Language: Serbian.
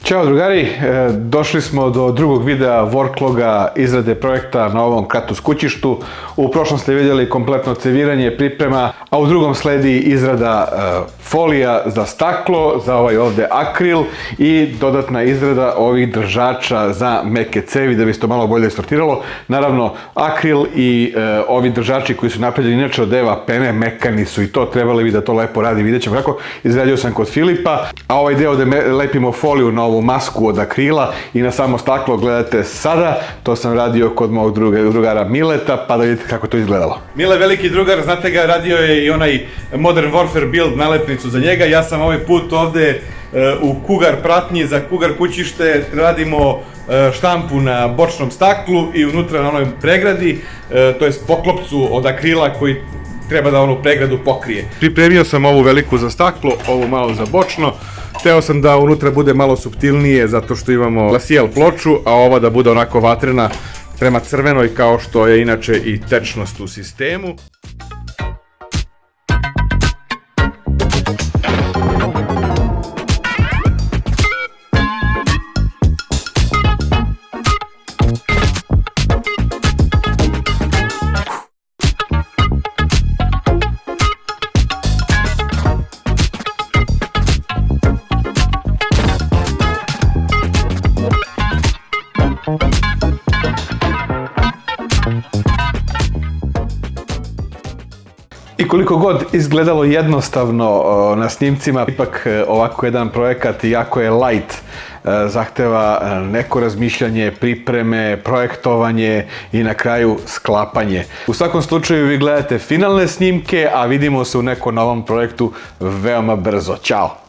Ćao drugari, došli smo do drugog videa workloga izrade projekta na ovom Kratos kućištu. U prošlom ste vidjeli kompletno ceviranje, priprema, a u drugom sledi izrada folija za staklo, za ovaj ovde akril i dodatna izrada ovih držača za meke cevi da bi se to malo bolje sortiralo. Naravno, akril i ovi držači koji su napravljeni inače od Eva Pene, mekani su i to, trebali bi da to lepo radi, vidjet ćemo kako. Izradio sam kod Filipa, a ovaj deo da lepimo foliju na ovu masku od akrila i na samo staklo gledate sada, to sam radio kod mog drugara Mileta, pa da vidite kako to izgledalo. Mile, veliki drugar, znate ga, radio je i onaj Modern Warfare build nalepnicu za njega. Ja sam ovaj put ovde u Kugar pratnji za Kugar kućište, radimo štampu na bočnom staklu i unutra na onoj pregradi, to jest poklopcu od akrila koji treba da onu pregradu pokrije. Pripremio sam ovu veliku za staklo, ovu malo za bočno. Hteo sam da unutra bude malo suptilnije zato što imamo glasijel ploču, a ova da bude onako vatrena prema crvenoj kao što je inače i tečnost u sistemu. I koliko god izgledalo jednostavno na snimcima, ipak ovako jedan projekat jako je light, zahteva neko razmišljanje, pripreme, projektovanje i na kraju sklapanje. U svakom slučaju vi gledate finalne snimke, a vidimo se u nekom novom projektu veoma brzo. Ćao!